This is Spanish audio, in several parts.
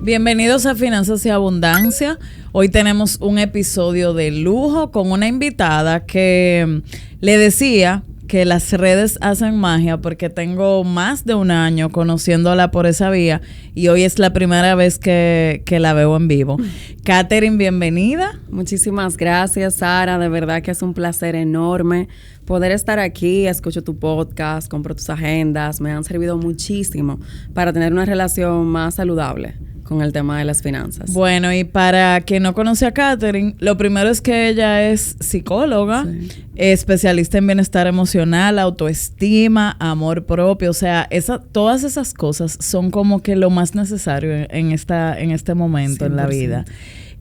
Bienvenidos a Finanzas y Abundancia. Hoy tenemos un episodio de lujo con una invitada que le decía que las redes hacen magia porque tengo más de un año conociéndola por esa vía y hoy es la primera vez que la veo en vivo. Catherine, bienvenida. Muchísimas gracias, Sara. De verdad que es un placer enorme poder estar aquí. Escucho tu podcast, compro tus agendas. Me han servido muchísimo para tener una relación más saludable con el tema de las finanzas. Bueno, y para quien no conoce a Catherine, lo primero es que ella es psicóloga, especialista en bienestar emocional, autoestima, amor propio, o sea, todas esas cosas son como que lo más necesario en este momento 100%. En la vida.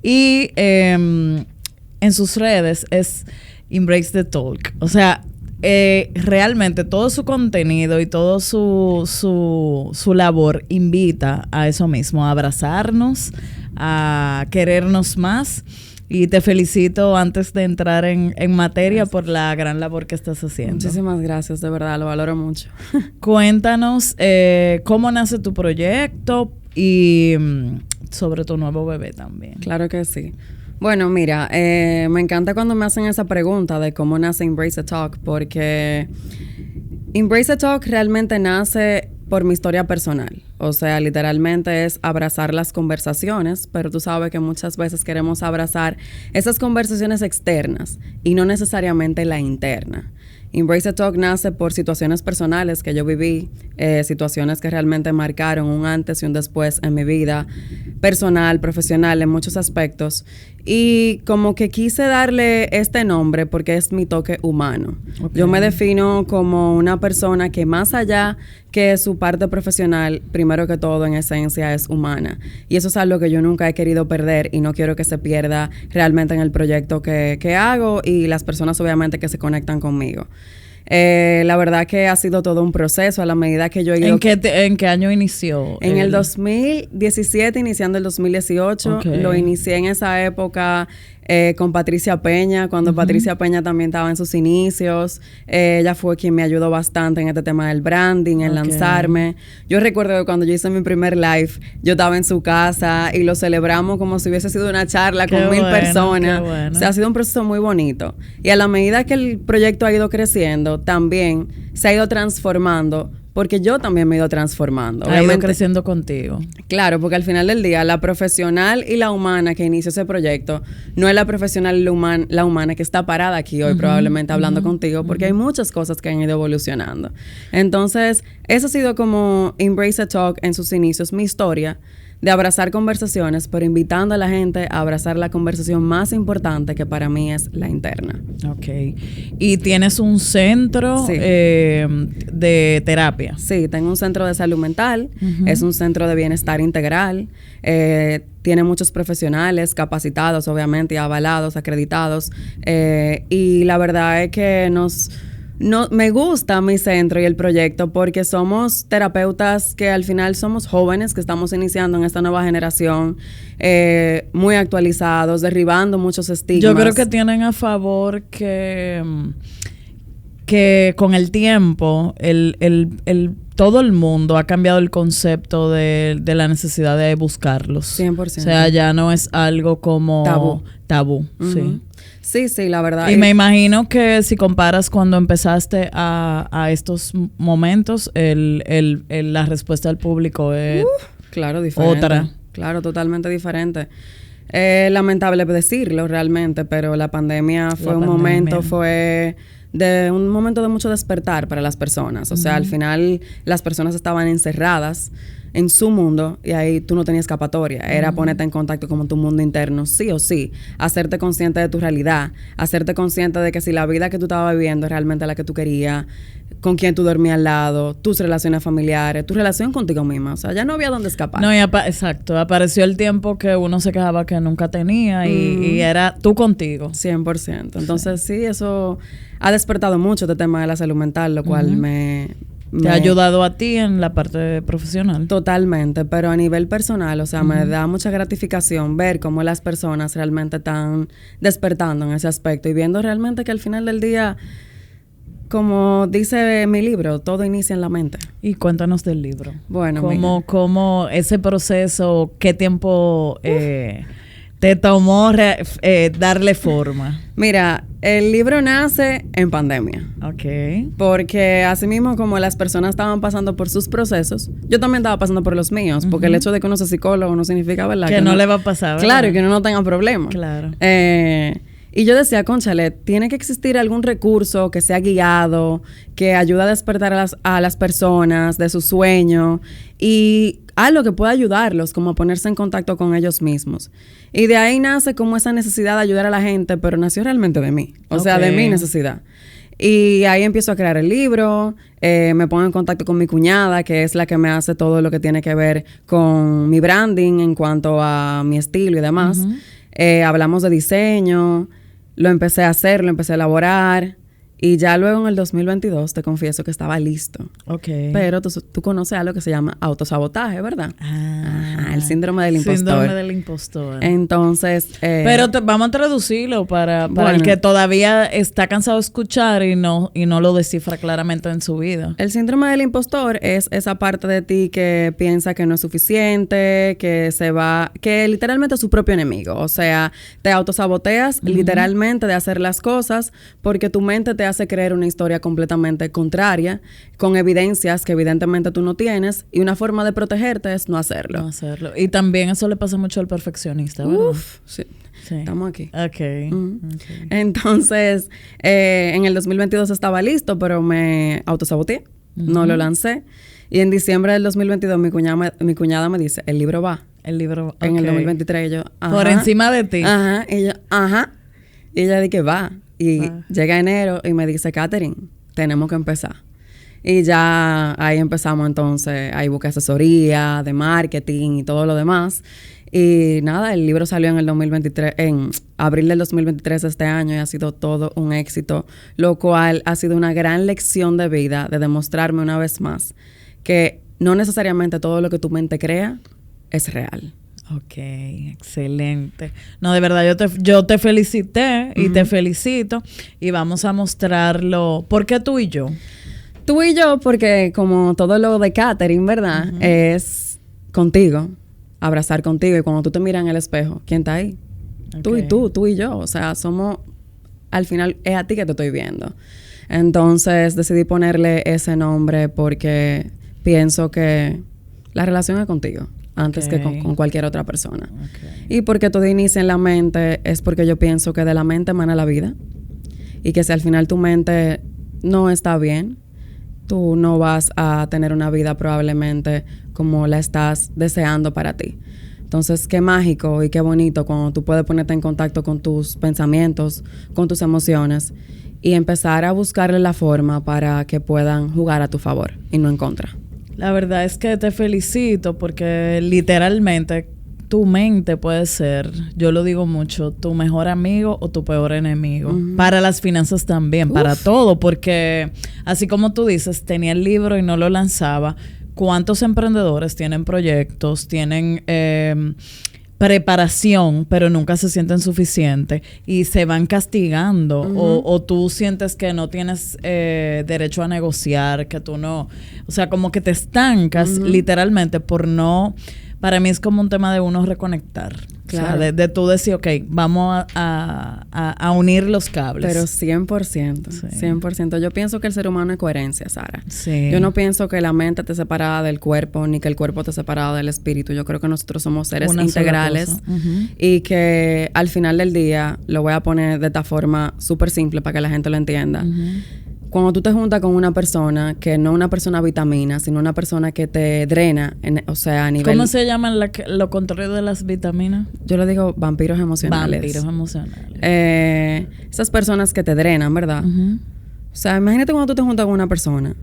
Y en sus redes es Embrace the Talk, o sea, realmente todo su contenido y todo su labor invita a eso mismo, a abrazarnos, a querernos más. Y te felicito antes de entrar en materia por la gran labor que estás haciendo. Muchísimas gracias, de verdad, lo valoro mucho. Cuéntanos cómo nace tu proyecto y sobre tu nuevo bebé también. Claro que sí. Bueno, mira, me encanta cuando me hacen esa pregunta de cómo nace Embrace the Talk, porque Embrace the Talk realmente nace por mi historia personal. O sea, literalmente es abrazar las conversaciones, pero tú sabes que muchas veces queremos abrazar esas conversaciones externas y no necesariamente la interna. Embrace the Talk nace por situaciones personales que yo viví, situaciones que realmente marcaron un antes y un después en mi vida personal, profesional, en muchos aspectos. Y como que quise darle este nombre porque es mi toque humano. Okay. Yo me defino como una persona que más allá que su parte profesional, primero que todo, en esencia, es humana. Y eso es algo que yo nunca he querido perder y no quiero que se pierda realmente en el proyecto que hago y las personas, obviamente, que se conectan conmigo. La verdad que ha sido todo un proceso a la medida que yo he ido... ¿En qué año inició? En el 2017, iniciando el 2018. Okay. Lo inicié en esa época con Patricia Peña, cuando Patricia Peña también estaba en sus inicios. Ella fue quien me ayudó bastante en este tema del branding, en lanzarme. Yo recuerdo que cuando yo hice mi primer live, yo estaba en su casa y lo celebramos como si hubiese sido una charla con 1000 personas. O sea, ha sido un proceso muy bonito. Y a la medida que el proyecto ha ido creciendo, también se ha ido transformando, porque yo también me he ido transformando. Ha ido creciendo contigo. Claro, porque al final del día, la profesional y la humana que inició ese proyecto no es la profesional y la humana que está parada aquí hoy probablemente hablando contigo, porque hay muchas cosas que han ido evolucionando. Entonces, eso ha sido como Embrace the Talk en sus inicios, mi historia de abrazar conversaciones, pero invitando a la gente a abrazar la conversación más importante, que para mí es la interna. Ok. ¿Y tienes un centro de terapia? Sí, tengo un centro de salud mental, es un centro de bienestar integral, tiene muchos profesionales capacitados, obviamente, y avalados, acreditados, y la verdad es que me gusta mi centro y el proyecto porque somos terapeutas que al final somos jóvenes que estamos iniciando en esta nueva generación, muy actualizados, derribando muchos estigmas. Yo creo que tienen a favor que con el tiempo todo el mundo ha cambiado el concepto de la necesidad de buscarlos. 100%. O sea, ya no es algo como tabú. Sí. Sí, la verdad. Y me imagino que si comparas cuando empezaste a estos momentos, la respuesta del público es claro, diferente. Otra. Claro, totalmente diferente. Lamentable decirlo realmente, pero la pandemia fue un momento de mucho despertar para las personas. O sea, al final las personas estaban encerradas en su mundo y ahí tú no tenías escapatoria. Era ponerte en contacto con tu mundo interno, sí o sí. Hacerte consciente de tu realidad. Hacerte consciente de que si la vida que tú estabas viviendo es realmente la que tú querías, con quién tú dormías al lado, tus relaciones familiares, tu relación contigo misma. O sea, ya no había dónde escapar. No, exacto. Apareció el tiempo que uno se quejaba que nunca tenía y era tú contigo. 100%. Entonces, sí, eso ha despertado mucho este tema de la salud mental, lo cual ¿Te ha ayudado a ti en la parte profesional? Totalmente, pero a nivel personal, o sea, me da mucha gratificación ver cómo las personas realmente están despertando en ese aspecto y viendo realmente que al final del día Como dice mi libro, todo inicia en la mente. Y cuéntanos del libro. Bueno, ¿Cómo ese proceso, qué tiempo te tomó darle forma? Mira, el libro nace en pandemia. Ok. Porque así mismo como las personas estaban pasando por sus procesos, yo también estaba pasando por los míos. Porque el hecho de que uno sea psicólogo no significa, ¿verdad? Que no le va a pasar, ¿verdad? Claro, y que uno no tenga problemas. Claro. Y yo decía, cónchale, tiene que existir algún recurso que sea guiado, que ayude a despertar a las personas de su sueño y algo que pueda ayudarlos, como a ponerse en contacto con ellos mismos. Y de ahí nace como esa necesidad de ayudar a la gente, pero nació realmente de mí, o sea, de mi necesidad. Y ahí empiezo a crear el libro, me pongo en contacto con mi cuñada, que es la que me hace todo lo que tiene que ver con mi branding en cuanto a mi estilo y demás. Hablamos de diseño. Lo empecé a hacer, lo empecé a elaborar y ya luego en el 2022 te confieso que estaba listo. Ok. Pero tú conoces algo que se llama autosabotaje, ¿verdad? Ajá, el síndrome del impostor. Síndrome del impostor. Entonces... Pero vamos a traducirlo para el que todavía está cansado de escuchar y no lo descifra claramente en su vida. El síndrome del impostor es esa parte de ti que piensa que no es suficiente, que literalmente es su propio enemigo. O sea, te autosaboteas literalmente de hacer las cosas porque tu mente te hace creer una historia completamente contraria, con evidencias que evidentemente tú no tienes, y una forma de protegerte es no hacerlo. No hacerlo. Y también eso le pasa mucho al perfeccionista, ¿verdad? Uf, sí. Estamos aquí. Okay. Entonces, en el 2022 estaba listo, pero me autosaboteé. No lo lancé. Y en diciembre del 2022 mi cuñada me dice, el libro va. El libro en el 2023 y yo, ajá. Por encima de ti. Ajá. Y yo, ajá. Y ella dice, va. Y llega enero y me dice, Catherine, tenemos que empezar. Y ya ahí empezamos entonces, ahí busqué asesoría de marketing y todo lo demás. Y nada, el libro salió en el 2023, en abril del 2023 de este año, y ha sido todo un éxito, lo cual ha sido una gran lección de vida, de demostrarme una vez más que no necesariamente todo lo que tu mente crea es real. Ok, excelente. No, de verdad, yo te felicité y te felicito y vamos a mostrarlo. ¿Por qué tú y yo? Tú y yo, porque como todo lo de Catherine, ¿verdad? Es contigo, abrazar contigo. Y cuando tú te miras en el espejo, ¿quién está ahí? Okay. Tú y yo. O sea, al final es a ti que te estoy viendo. Entonces decidí ponerle ese nombre porque pienso que la relación es contigo antes que con cualquier otra persona. Okay. Y porque todo inicia en la mente es porque yo pienso que de la mente emana la vida. Y que si al final tu mente no está bien, tú no vas a tener una vida probablemente como la estás deseando para ti. Entonces, qué mágico y qué bonito cuando tú puedes ponerte en contacto con tus pensamientos, con tus emociones y empezar a buscarle la forma para que puedan jugar a tu favor y no en contra. La verdad es que te felicito porque literalmente tu mente puede ser, yo lo digo mucho, tu mejor amigo o tu peor enemigo. Para las finanzas también, para todo, porque así como tú dices, tenía el libro y no lo lanzaba. ¿Cuántos emprendedores tienen proyectos, tienen preparación, pero nunca se sienten suficientes y se van castigando? O tú sientes que no tienes derecho a negociar, que tú no... O sea, como que te estancas literalmente por no... Para mí es como un tema de uno reconectar. Claro. O sea, de tú decir, ok, vamos a unir los cables. Pero 100%. Sí. 100%. Yo pienso que el ser humano es coherencia, Sara. Sí. Yo no pienso que la mente esté separada del cuerpo, ni que el cuerpo esté separado del espíritu. Yo creo que nosotros somos seres integrales. Y que al final del día, lo voy a poner de esta forma súper simple para que la gente lo entienda. Cuando tú te juntas con una persona que no una persona vitamina, sino una persona que te drena, o sea, a nivel... ¿Cómo se llaman lo contrario de las vitaminas? Yo le digo vampiros emocionales. Vampiros emocionales. Esas personas que te drenan, ¿verdad? O sea, imagínate cuando tú te juntas con una persona,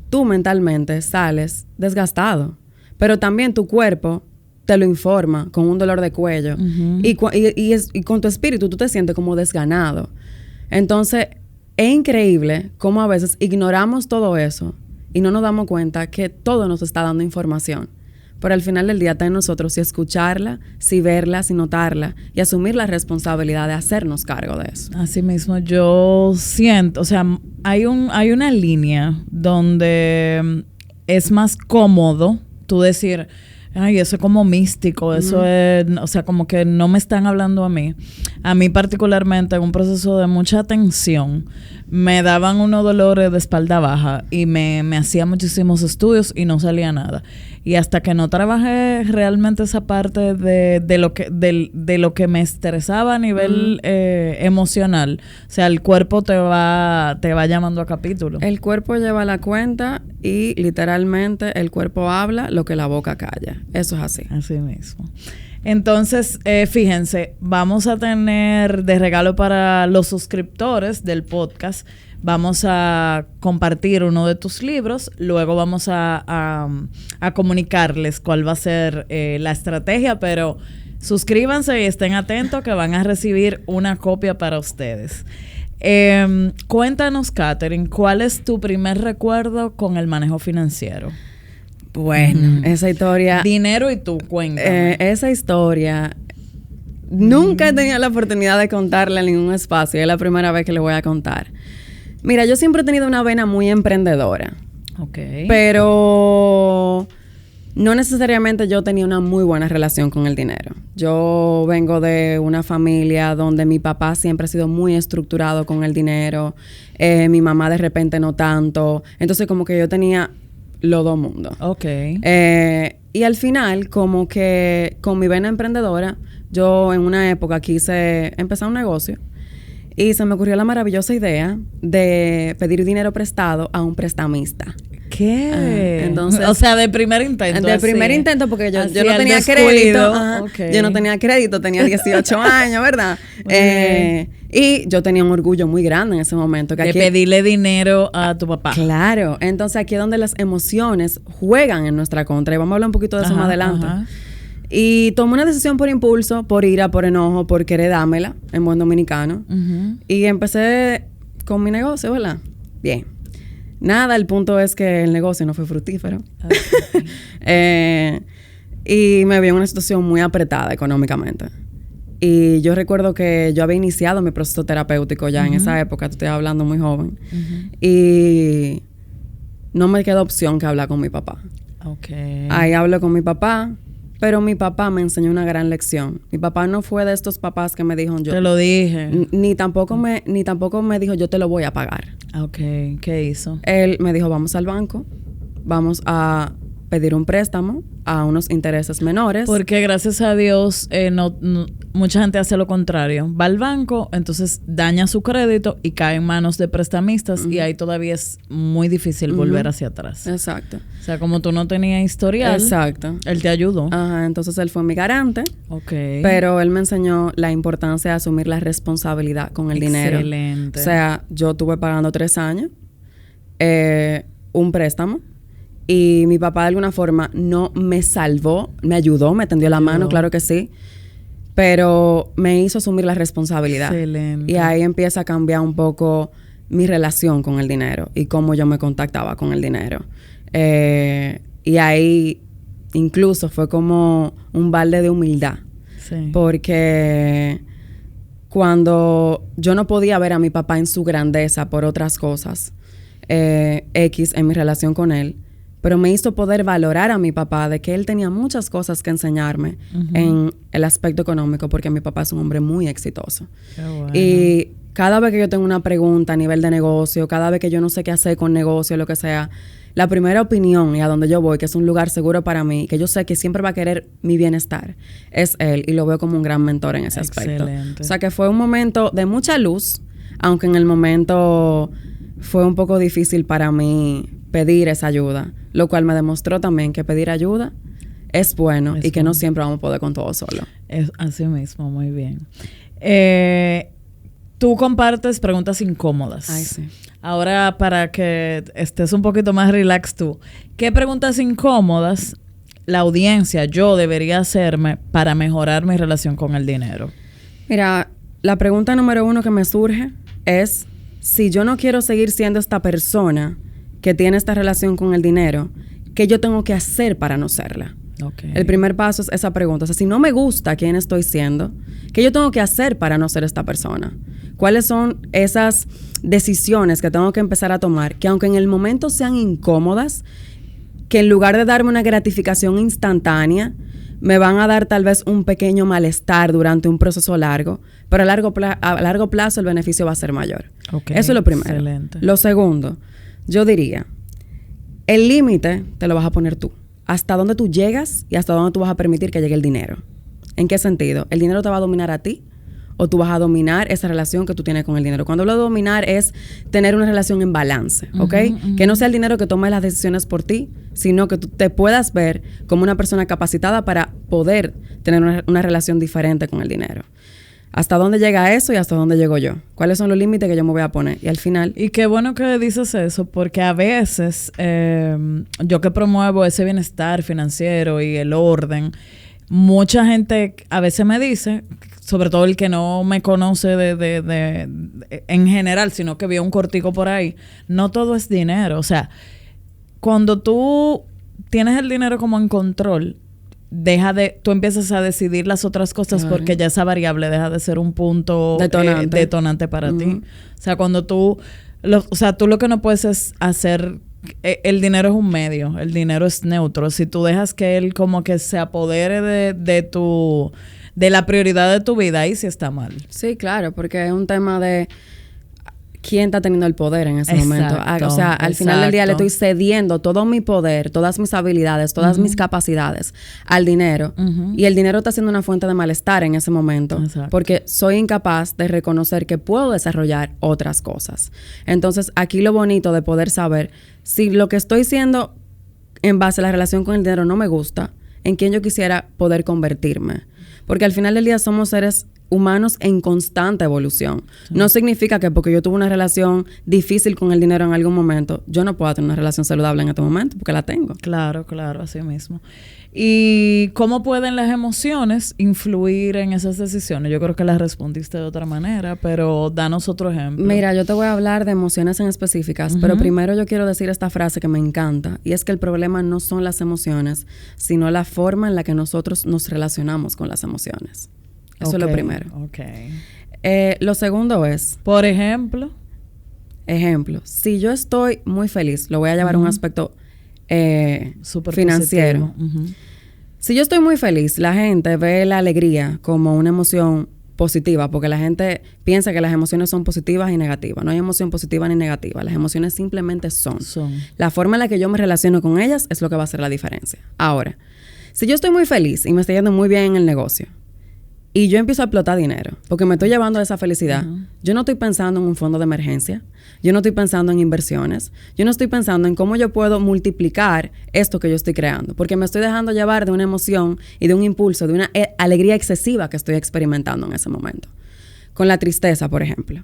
tú mentalmente sales desgastado, pero también tu cuerpo te lo informa con un dolor de cuello y con tu espíritu tú te sientes como desganado. Entonces... Es increíble cómo a veces ignoramos todo eso y no nos damos cuenta que todo nos está dando información. Pero al final del día está en nosotros si escucharla, si verla, si notarla y asumir la responsabilidad de hacernos cargo de eso. Así mismo, yo siento, o sea, hay una línea donde es más cómodo tú decir, ay, eso es como místico, eso es, o sea, como que no me están hablando a mí. A mí particularmente en un proceso de mucha tensión, me daban unos dolores de espalda baja y me hacía muchísimos estudios y no salía nada. Y hasta que no trabajé realmente esa parte de lo que me estresaba a nivel emocional, o sea, el cuerpo te va llamando a capítulo. El cuerpo lleva la cuenta y literalmente el cuerpo habla lo que la boca calla. Eso es así. Así mismo. Entonces, fíjense, vamos a tener de regalo para los suscriptores del podcast, vamos a compartir uno de tus libros, luego vamos a comunicarles cuál va a ser la estrategia, pero suscríbanse y estén atentos que van a recibir una copia para ustedes. Cuéntanos, Catherine, ¿cuál es tu primer recuerdo con el manejo financiero? Bueno, esa historia... Dinero y tú, cuéntame. Esa historia... Nunca he tenido la oportunidad de contarla en ningún espacio. Es la primera vez que le voy a contar. Mira, yo siempre he tenido una vena muy emprendedora. Ok. Pero... no necesariamente yo tenía una muy buena relación con el dinero. Yo vengo de una familia donde mi papá siempre ha sido muy estructurado con el dinero. Mi mamá de repente no tanto. Entonces como que yo tenía... los dos mundos. Ok. Y al final, como que con mi vena emprendedora, yo en una época quise empezar un negocio y se me ocurrió la maravillosa idea de pedir dinero prestado a un prestamista. ¿Qué? Entonces, o sea, de primer intento. De primer intento, porque yo no tenía crédito. Okay. Yo no tenía crédito, tenía 18 años, ¿verdad? Y yo tenía un orgullo muy grande en ese momento. Que de pedirle dinero a tu papá. Claro. Entonces, aquí es donde las emociones juegan en nuestra contra. Y vamos a hablar un poquito de eso más adelante. Ajá. Y tomé una decisión por impulso, por ira, por enojo, por querer dármela, en buen dominicano. Y empecé con mi negocio, ¿verdad? Bien. Nada, el punto es que el negocio no fue fructífero. Okay. Y me vi en una situación muy apretada económicamente. Y yo recuerdo que yo había iniciado mi proceso terapéutico ya en esa época, te estoy hablando muy joven. Y no me quedó opción que hablar con mi papá. Okay. Ahí hablo con mi papá, pero mi papá me enseñó una gran lección. Mi papá no fue de estos papás que me dijo yo... Te lo dije. Ni tampoco me dijo yo te lo voy a pagar. Ok. ¿Qué hizo? Él me dijo vamos al banco, vamos a pedir un préstamo a unos intereses menores. Porque gracias a Dios mucha gente hace lo contrario. Va al banco, entonces daña su crédito y cae en manos de prestamistas y ahí todavía es muy difícil volver hacia atrás. Exacto. O sea, como tú no tenías historial, exacto, él te ayudó. Ajá, entonces él fue mi garante. Ok. Pero él me enseñó la importancia de asumir la responsabilidad con el dinero. Excelente. O sea, yo estuve pagando 3 años un préstamo. Y mi papá de alguna forma no me salvó, me ayudó, me tendió la mano, claro que sí. Pero me hizo asumir la responsabilidad. Excelente. Y ahí empieza a cambiar un poco mi relación con el dinero y cómo yo me contactaba con el dinero. Y ahí incluso fue como un balde de humildad. Sí. Porque cuando yo no podía ver a mi papá en su grandeza por otras cosas, X en mi relación con él, pero me hizo poder valorar a mi papá de que él tenía muchas cosas que enseñarme en el aspecto económico, porque mi papá es un hombre muy exitoso. Qué bueno. Y cada vez que yo tengo una pregunta a nivel de negocio, cada vez que yo no sé qué hacer con negocio, lo que sea, la primera opinión y a donde yo voy, que es un lugar seguro para mí, que yo sé que siempre va a querer mi bienestar, es él. Y lo veo como un gran mentor en ese aspecto. Excelente. O sea, que fue un momento de mucha luz, aunque en el momento fue un poco difícil para mí pedir esa ayuda, lo cual me demostró también que pedir ayuda es bueno y que no siempre vamos a poder con todo solo. Es así mismo, muy bien. Tú compartes preguntas incómodas. Ay, sí. Ahora, para que estés un poquito más relax tú, ¿qué preguntas incómodas la audiencia, yo debería hacerme para mejorar mi relación con el dinero? Mira, la pregunta número 1 que me surge es, si yo no quiero seguir siendo esta persona que tiene esta relación con el dinero, ¿qué yo tengo que hacer para no serla? Okay. El primer paso es esa pregunta. O sea, si no me gusta quién estoy siendo, ¿qué yo tengo que hacer para no ser esta persona? ¿Cuáles son esas decisiones que tengo que empezar a tomar que aunque en el momento sean incómodas, que en lugar de darme una gratificación instantánea, me van a dar tal vez un pequeño malestar durante un proceso largo, pero a largo plazo el beneficio va a ser mayor? Okay, eso es lo primero. Excelente. Lo segundo, yo diría, el límite te lo vas a poner tú. Hasta dónde tú llegas y hasta dónde tú vas a permitir que llegue el dinero. ¿En qué sentido? ¿El dinero te va a dominar a ti o tú vas a dominar esa relación que tú tienes con el dinero? Cuando hablo de dominar es tener una relación en balance, ¿ok? Que no sea el dinero que tome las decisiones por ti, sino que tú te puedas ver como una persona capacitada para poder tener una relación diferente con el dinero. ¿Hasta dónde llega eso y hasta dónde llego yo? ¿Cuáles son los límites que yo me voy a poner? Y al final... Y qué bueno que dices eso, porque a veces yo que promuevo ese bienestar financiero y el orden, mucha gente a veces me dice, sobre todo el que no me conoce en general, sino que vio un cortico por ahí, no todo es dinero. O sea, cuando tú tienes el dinero como en control, tú empiezas a decidir las otras cosas, claro, porque ya esa variable deja de ser un punto detonante para ti. O sea, cuando tú lo que no puedes es hacer, el dinero es un medio, el dinero es neutro. Si tú dejas que él como que se apodere de la prioridad de tu vida, ahí sí está mal. Sí, claro, porque es un tema de quién está teniendo el poder en ese momento. O sea, al final del día le estoy cediendo todo mi poder, todas mis habilidades, todas mis capacidades al dinero. Y el dinero está siendo una fuente de malestar en ese momento. Porque soy incapaz de reconocer que puedo desarrollar otras cosas. Entonces, aquí lo bonito de poder saber si lo que estoy siendo en base a la relación con el dinero no me gusta, en quién yo quisiera poder convertirme. Porque al final del día somos seres humanos en constante evolución. Sí. No significa que porque yo tuve una relación difícil con el dinero en algún momento, yo no pueda tener una relación saludable en este momento, porque la tengo. Claro, así mismo. ¿Y cómo pueden las emociones influir en esas decisiones? Yo creo que las respondiste de otra manera, pero danos otro ejemplo. Mira, yo te voy a hablar de emociones en específicas, pero primero yo quiero decir esta frase que me encanta, y es que el problema no son las emociones, sino la forma en la que nosotros nos relacionamos con las emociones. Eso es lo primero. Lo segundo es... Por ejemplo. Si yo estoy muy feliz, lo voy a llevar a un aspecto financiero. Si yo estoy muy feliz, la gente ve la alegría como una emoción positiva, porque la gente piensa que las emociones son positivas y negativas. No hay emoción positiva ni negativa. Las emociones simplemente son. La forma en la que yo me relaciono con ellas es lo que va a hacer la diferencia. Ahora, si yo estoy muy feliz y me estoy yendo muy bien en el negocio, y yo empiezo a explotar dinero, porque me estoy llevando a esa felicidad. Yo no estoy pensando en un fondo de emergencia. Yo no estoy pensando en inversiones. Yo no estoy pensando en cómo yo puedo multiplicar esto que yo estoy creando. Porque me estoy dejando llevar de una emoción y de un impulso, de una alegría excesiva que estoy experimentando en ese momento. Con la tristeza, por ejemplo.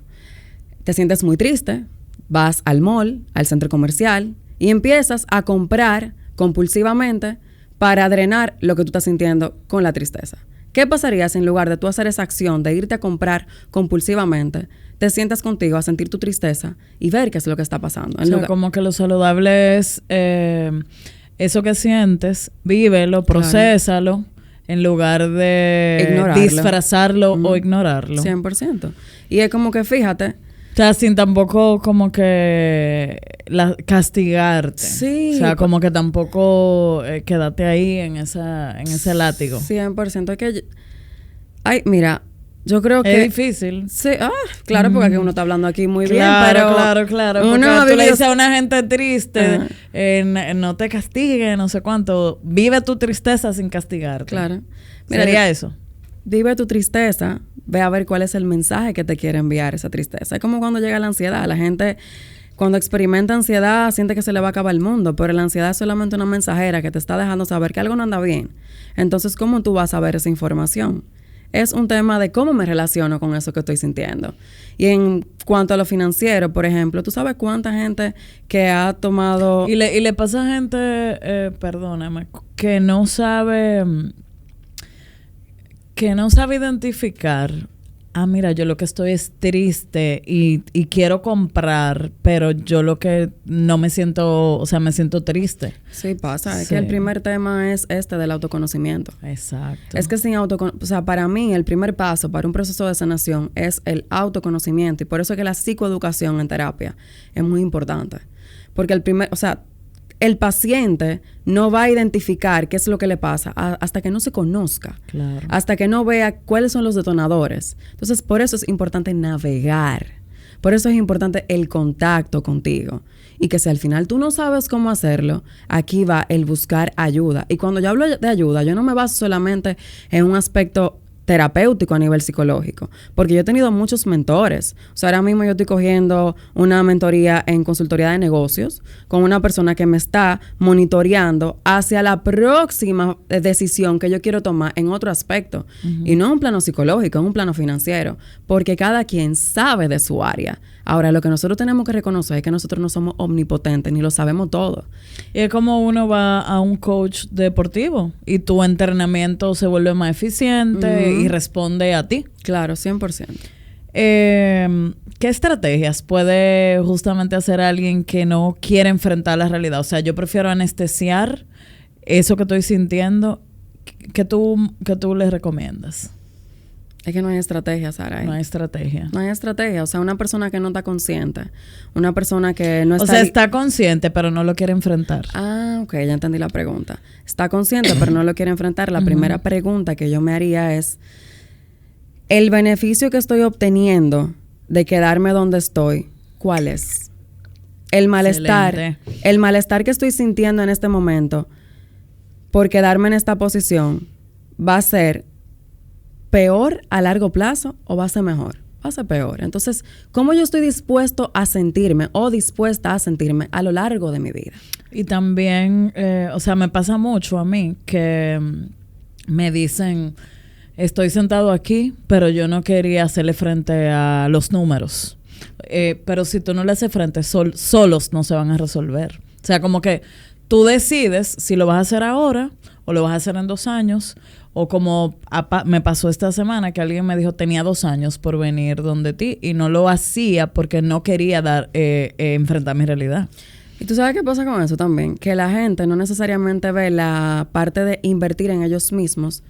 Te sientes muy triste, vas al mall, al centro comercial, y empiezas a comprar compulsivamente para drenar lo que tú estás sintiendo con la tristeza. ¿Qué pasaría si en lugar de tú hacer esa acción de irte a comprar compulsivamente, te sientas contigo a sentir tu tristeza y ver qué es lo que está pasando? Como que lo saludable es eso que sientes, vívelo, procésalo, en lugar de ignorarlo, disfrazarlo o ignorarlo. 100%. Y es como que, fíjate... O sea, sin tampoco como que castigarte. Sí. O sea, como que tampoco quédate ahí en ese látigo. 100%. Es que... Ay, mira, yo creo que... Es difícil. Sí. Claro, porque aquí uno está hablando aquí muy bien, pero... Claro. Porque tú le dices a una gente triste, no te castigue, no sé cuánto. Vive tu tristeza sin castigarte. Claro. Mira, ¿sería eso? Vive tu tristeza. Ve a ver cuál es el mensaje que te quiere enviar esa tristeza. Es como cuando llega la ansiedad. La gente, cuando experimenta ansiedad, siente que se le va a acabar el mundo. Pero la ansiedad es solamente una mensajera que te está dejando saber que algo no anda bien. Entonces, ¿cómo tú vas a ver esa información? Es un tema de cómo me relaciono con eso que estoy sintiendo. Y en cuanto a lo financiero, por ejemplo, ¿tú sabes cuánta gente que ha tomado... Y le pasa a gente, perdóname, que no sabe identificar mira, yo lo que estoy es triste y quiero comprar, pero yo lo que no me siento, o sea, me siento triste. Sí, pasa. Es que el primer tema es del autoconocimiento. Exacto. Es que sin autoconocimiento, o sea, para mí el primer paso para un proceso de sanación es el autoconocimiento. Y por eso es que la psicoeducación en terapia es muy importante. Porque el paciente no va a identificar qué es lo que le pasa hasta que no se conozca. Claro. Hasta que no vea cuáles son los detonadores. Entonces, por eso es importante navegar. Por eso es importante el contacto contigo. Y que si al final tú no sabes cómo hacerlo, aquí va el buscar ayuda. Y cuando yo hablo de ayuda, yo no me baso solamente en un aspecto terapéutico a nivel psicológico, porque yo he tenido muchos mentores. O sea, ahora mismo yo estoy cogiendo una mentoría en consultoría de negocios con una persona que me está monitoreando hacia la próxima decisión que yo quiero tomar en otro aspecto. Y no en un plano psicológico, en un plano financiero, porque cada quien sabe de su área. Ahora, lo que nosotros tenemos que reconocer es que nosotros no somos omnipotentes ni lo sabemos todo. Y es como uno va a un coach deportivo y tu entrenamiento se vuelve más eficiente y responde a ti. Claro, 100%. ¿Qué estrategias puede justamente hacer alguien que no quiere enfrentar la realidad? O sea, yo prefiero anestesiar eso que estoy sintiendo. ¿Qué tú les recomiendas? Es que no hay estrategia, Sara. No hay estrategia. No hay estrategia. O sea, una persona que no está consciente. Una persona que no está... O sea, está consciente, pero no lo quiere enfrentar. Ah, ok. Ya entendí la pregunta. Está consciente, pero no lo quiere enfrentar. La primera pregunta que yo me haría es... ¿El beneficio que estoy obteniendo de quedarme donde estoy, cuál es? El malestar que estoy sintiendo en este momento por quedarme en esta posición, ¿va a ser peor a largo plazo o va a ser mejor? Va a ser peor. Entonces, ¿cómo yo estoy dispuesto a sentirme o dispuesta a sentirme a lo largo de mi vida? Y también, o sea, me pasa mucho a mí que me dicen, estoy sentado aquí, pero yo no quería hacerle frente a los números. Pero si tú no le haces frente, solos no se van a resolver. O sea, como que tú decides si lo vas a hacer ahora o lo vas a hacer en 2 años. O como me pasó esta semana que alguien me dijo, tenía 2 años por venir donde ti y no lo hacía porque no quería enfrentar mi realidad. Y tú sabes qué pasa con eso también, que la gente no necesariamente ve la parte de invertir en ellos mismos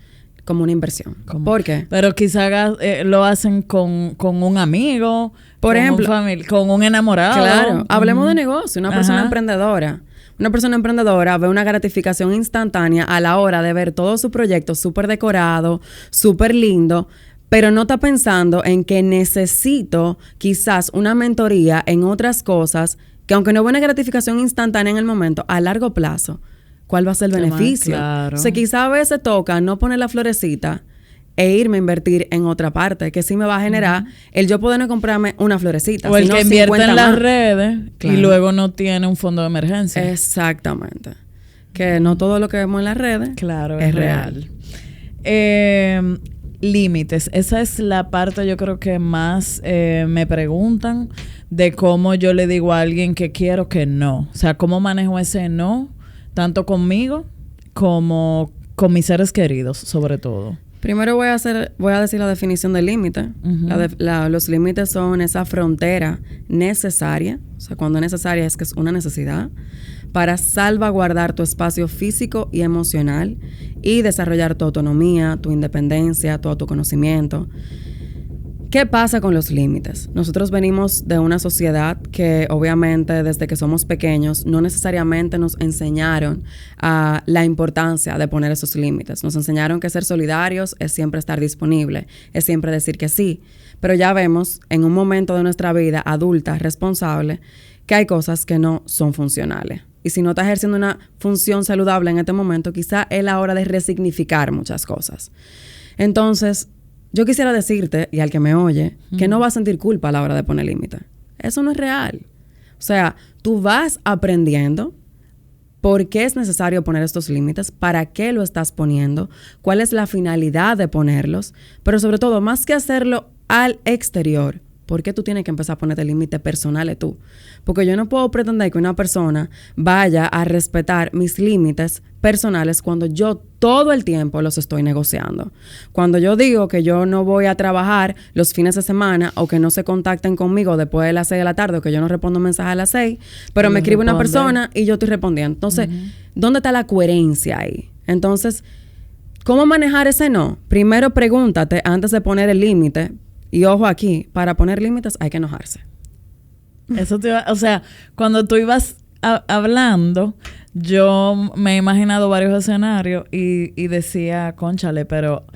como una inversión. ¿Por qué? Pero quizás lo hacen con un amigo, por ejemplo, con un enamorado. Claro, hablemos de negocio, una persona emprendedora. Una persona emprendedora ve una gratificación instantánea a la hora de ver todo su proyecto súper decorado, súper lindo, pero no está pensando en que necesito quizás una mentoría en otras cosas que aunque no ve una gratificación instantánea en el momento, a largo plazo, ¿cuál va a ser el beneficio? Claro. O sea, quizás a veces toca no poner la florecita e irme a invertir en otra parte, que sí me va a generar el yo poder no comprarme una florecita. O el que invierte en las redes claro. Y luego no tiene un fondo de emergencia. Exactamente. Que no todo lo que vemos en las redes es real. Límites. Esa es la parte yo creo que más me preguntan de cómo yo le digo a alguien que quiero que no. O sea, cómo manejo ese no, tanto conmigo como con mis seres queridos, sobre todo. Primero voy a decir la definición del límite. Los límites son esa frontera necesaria, o sea, cuando es necesaria es que es una necesidad, para salvaguardar tu espacio físico y emocional y desarrollar tu autonomía, tu independencia, tu autoconocimiento. ¿Qué pasa con los límites? Nosotros venimos de una sociedad que obviamente desde que somos pequeños no necesariamente nos enseñaron a la importancia de poner esos límites. Nos enseñaron que ser solidarios es siempre estar disponible, es siempre decir que sí. Pero ya vemos en un momento de nuestra vida adulta, responsable, que hay cosas que no son funcionales. Y si no estás ejerciendo una función saludable en este momento, quizá es la hora de resignificar muchas cosas. Entonces, yo quisiera decirte, y al que me oye, que no vas a sentir culpa a la hora de poner límite. Eso no es real. O sea, tú vas aprendiendo por qué es necesario poner estos límites, para qué lo estás poniendo, cuál es la finalidad de ponerlos, pero sobre todo, más que hacerlo al exterior, ¿Por qué tú tienes que empezar a ponerte límites personales tú? Porque yo no puedo pretender que una persona vaya a respetar mis límites personales cuando yo todo el tiempo los estoy negociando. Cuando yo digo que yo no voy a trabajar los fines de semana o que no se contacten conmigo después de las 6 de la tarde o que yo no respondo mensajes a las 6, pero me escribe una persona y yo estoy respondiendo. Entonces, ¿dónde está la coherencia ahí? Entonces, ¿cómo manejar ese no? Primero pregúntate antes de poner el límite. Y ojo aquí, para poner límites hay que enojarse. Eso o sea, cuando tú ibas hablando, yo me he imaginado varios escenarios y decía, cónchale, pero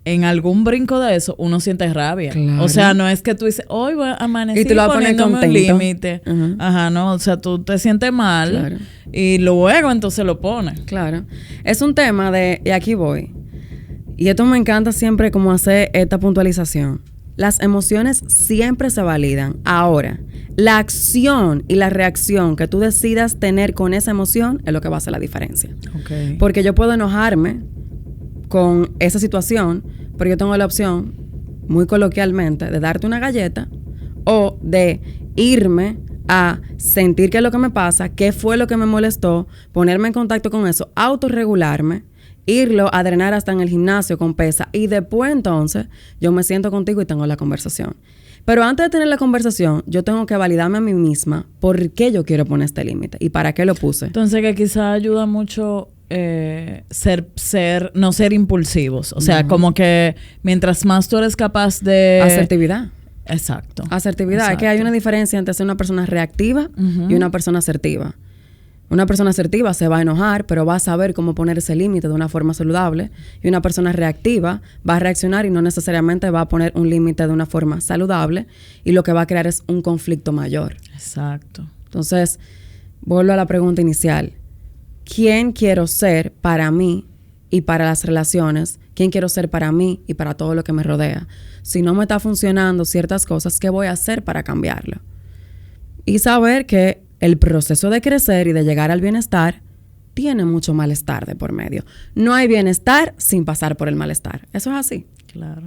en algún brinco de eso uno siente rabia. Claro. O sea, no es que tú dices, hoy voy a amanecer y tú lo vas a poner un límite. Ajá, no, o sea, tú te sientes mal, claro, y luego entonces lo pones. Claro. Es un tema de, y aquí voy. Y esto me encanta siempre como hacer esta puntualización. Las emociones siempre se validan. Ahora, la acción y la reacción que tú decidas tener con esa emoción es lo que va a hacer la diferencia. Okay. Porque yo puedo enojarme con esa situación, pero yo tengo la opción, muy coloquialmente, de darte una galleta o de irme a sentir qué es lo que me pasa, qué fue lo que me molestó, ponerme en contacto con eso, autorregularme, irlo a drenar hasta en el gimnasio con pesa y después entonces yo me siento contigo y tengo la conversación. Pero antes de tener la conversación, yo tengo que validarme a mí misma por qué yo quiero poner este límite y para qué lo puse. Entonces que quizá ayuda mucho no ser impulsivos. O sea, como que mientras más tú eres capaz de... Asertividad. Exacto. Asertividad. Exacto. Es que hay una diferencia entre ser una persona reactiva y una persona asertiva. Una persona asertiva se va a enojar, pero va a saber cómo poner ese límite de una forma saludable. Y una persona reactiva va a reaccionar y no necesariamente va a poner un límite de una forma saludable. Y lo que va a crear es un conflicto mayor. Exacto. Entonces, vuelvo a la pregunta inicial. ¿Quién quiero ser para mí y para las relaciones? ¿Quién quiero ser para mí y para todo lo que me rodea? Si no me está funcionando ciertas cosas, ¿qué voy a hacer para cambiarlo? Y saber que el proceso de crecer y de llegar al bienestar tiene mucho malestar de por medio. No hay bienestar sin pasar por el malestar. Eso es así. Claro.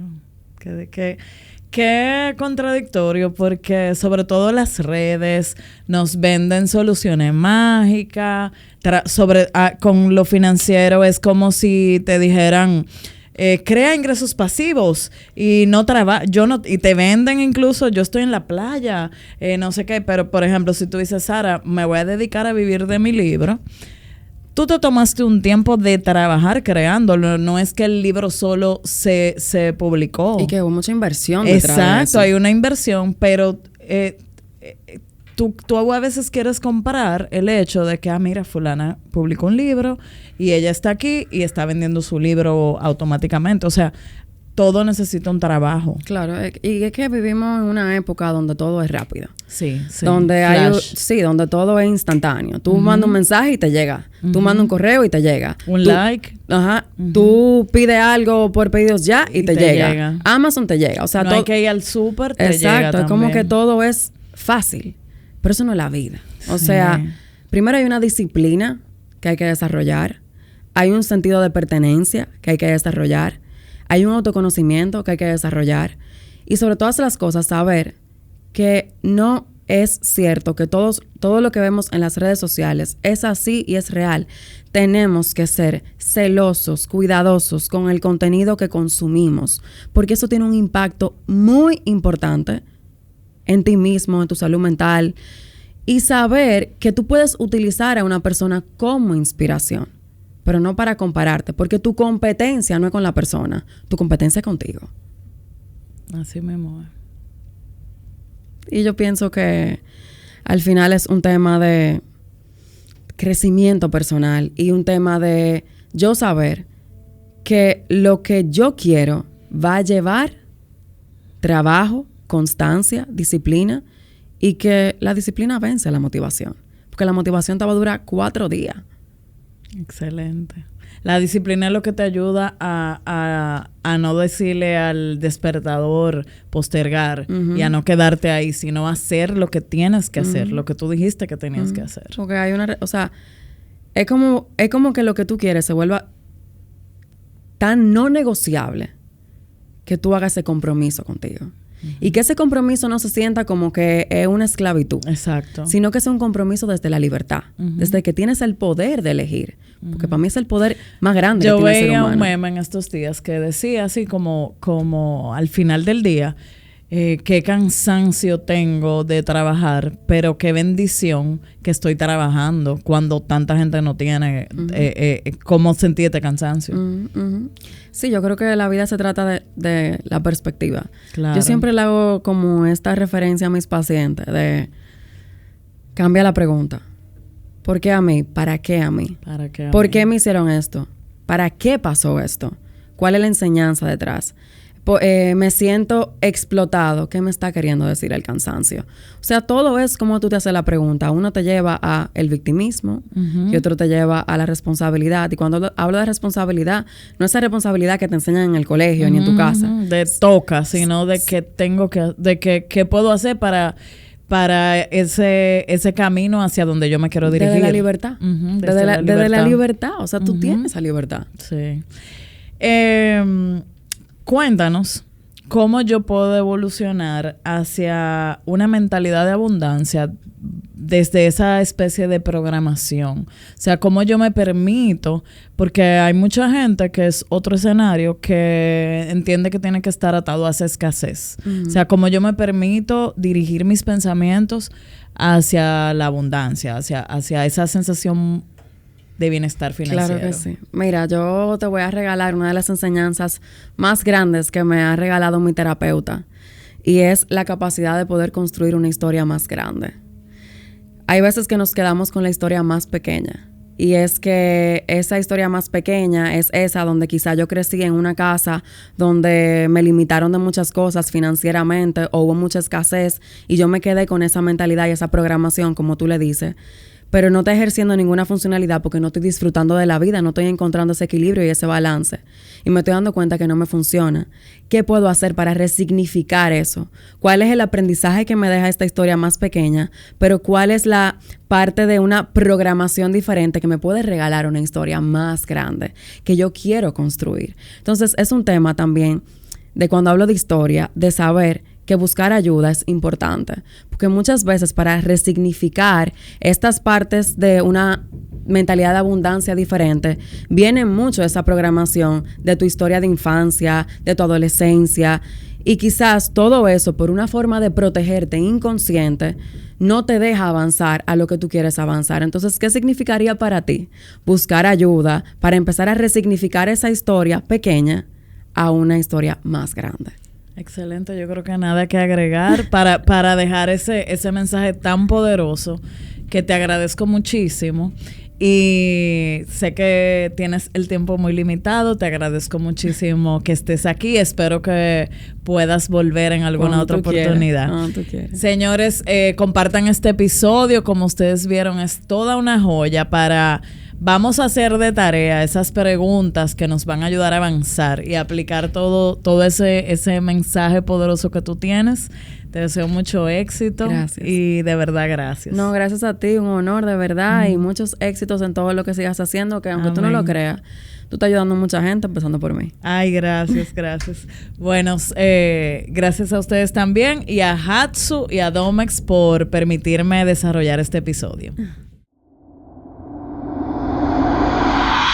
Qué contradictorio, porque sobre todo las redes nos venden soluciones mágicas. Con lo financiero es como si te dijeran... crea ingresos pasivos y no trabaja, y te venden incluso, yo estoy en la playa, no sé qué, pero por ejemplo, si tú dices, Sara, me voy a dedicar a vivir de mi libro, tú te tomaste un tiempo de trabajar creándolo, no es que el libro solo se publicó. Y que hubo mucha inversión detrás de eso. Exacto, hay una inversión, pero tú a veces quieres comparar el hecho de que, mira, fulana publicó un libro y ella está aquí y está vendiendo su libro automáticamente. O sea, todo necesita un trabajo. Claro, y es que vivimos en una época donde todo es rápido. Sí. Donde donde todo es instantáneo. Tú mandas un mensaje y te llega. Tú mandas un correo y te llega. Un like. Ajá. Tú pides algo por pedidos ya y te llega. Amazon te llega. O sea, no hay que ir al súper, te llega también. Exacto, es como que todo es fácil. Pero eso no es la vida. O sea, primero hay una disciplina que hay que desarrollar. Hay un sentido de pertenencia que hay que desarrollar. Hay un autoconocimiento que hay que desarrollar. Y sobre todas las cosas, saber que no es cierto que todo lo que vemos en las redes sociales es así y es real. Tenemos que ser celosos, cuidadosos con el contenido que consumimos. Porque eso tiene un impacto muy importante en ti mismo, en tu salud mental, y saber que tú puedes utilizar a una persona como inspiración, pero no para compararte, porque tu competencia no es con la persona, tu competencia es contigo. Así mismo. Y yo pienso que al final es un tema de crecimiento personal y un tema de yo saber que lo que yo quiero va a llevar trabajo, constancia, disciplina, y que la disciplina vence la motivación. Porque la motivación te va a durar 4 días. Excelente. La disciplina es lo que te ayuda a no decirle al despertador postergar y a no quedarte ahí, sino hacer lo que tienes que hacer, lo que tú dijiste que tenías que hacer. Porque hay es como que lo que tú quieres se vuelva tan no negociable que tú hagas ese compromiso contigo. Y que ese compromiso no se sienta como que es una esclavitud. Exacto. Sino que sea un compromiso desde la libertad. Desde que tienes el poder de elegir. Porque para mí es el poder más grande que tiene el ser humano. Yo veía un meme en estos días que decía así como al final del día, qué cansancio tengo de trabajar, pero qué bendición que estoy trabajando cuando tanta gente no tiene cómo sentir este cansancio. Sí, yo creo que la vida se trata de la perspectiva. Claro. Yo siempre le hago como esta referencia a mis pacientes de cambia la pregunta. ¿Por qué a mí? ¿Para qué a mí? ¿Para qué a ¿Por mí? qué me hicieron esto? ¿Para qué pasó esto? ¿Cuál es la enseñanza detrás? Me siento explotado. ¿Qué me está queriendo decir el cansancio? O sea, todo es como tú te haces la pregunta. Uno te lleva a el victimismo y otro te lleva a la responsabilidad. Y cuando hablo de responsabilidad, no es esa responsabilidad que te enseñan en el colegio ni en tu casa. De toca, sino de que tengo que, de que qué puedo hacer para ese camino hacia donde yo me quiero dirigir. Desde la libertad. Desde la libertad. O sea, tú tienes esa libertad. Sí. Cuéntanos cómo yo puedo evolucionar hacia una mentalidad de abundancia desde esa especie de programación. O sea, cómo yo me permito, porque hay mucha gente que es otro escenario que entiende que tiene que estar atado a esa escasez. O sea, cómo yo me permito dirigir mis pensamientos hacia la abundancia, hacia esa sensación de bienestar financiero. Claro que sí. Mira, yo te voy a regalar una de las enseñanzas más grandes que me ha regalado mi terapeuta, y es la capacidad de poder construir una historia más grande. Hay veces que nos quedamos con la historia más pequeña, y es que esa historia más pequeña es esa donde quizá yo crecí en una casa donde me limitaron de muchas cosas financieramente o hubo mucha escasez y yo me quedé con esa mentalidad y esa programación, como tú le dices, pero no estoy ejerciendo ninguna funcionalidad porque no estoy disfrutando de la vida, no estoy encontrando ese equilibrio y ese balance. Y me estoy dando cuenta que no me funciona. ¿Qué puedo hacer para resignificar eso? ¿Cuál es el aprendizaje que me deja esta historia más pequeña? Pero ¿cuál es la parte de una programación diferente que me puede regalar una historia más grande que yo quiero construir? Entonces, es un tema también de cuando hablo de historia, de saber que buscar ayuda es importante, porque muchas veces para resignificar estas partes de una mentalidad de abundancia diferente, viene mucho esa programación de tu historia de infancia, de tu adolescencia, y quizás todo eso por una forma de protegerte inconsciente no te deja avanzar a lo que tú quieres avanzar. Entonces, ¿qué significaría para ti buscar ayuda para empezar a resignificar esa historia pequeña a una historia más grande? Excelente, yo creo que nada que agregar para dejar ese mensaje tan poderoso, que te agradezco muchísimo. Y sé que tienes el tiempo muy limitado, te agradezco muchísimo que estés aquí, espero que puedas volver en alguna otra oportunidad. Tú quieres. Señores, compartan este episodio, como ustedes vieron, es toda una joya vamos a hacer de tarea esas preguntas que nos van a ayudar a avanzar y aplicar todo ese mensaje poderoso que tú tienes. Te deseo mucho éxito. Gracias. Y de verdad, gracias. No, gracias a ti, un honor de verdad, y muchos éxitos en todo lo que sigas haciendo, que aunque tú no lo creas, tú estás ayudando a mucha gente, empezando por mí. Ay, gracias. Bueno, gracias a ustedes también, y a Hatsu y a Domex por permitirme desarrollar este episodio.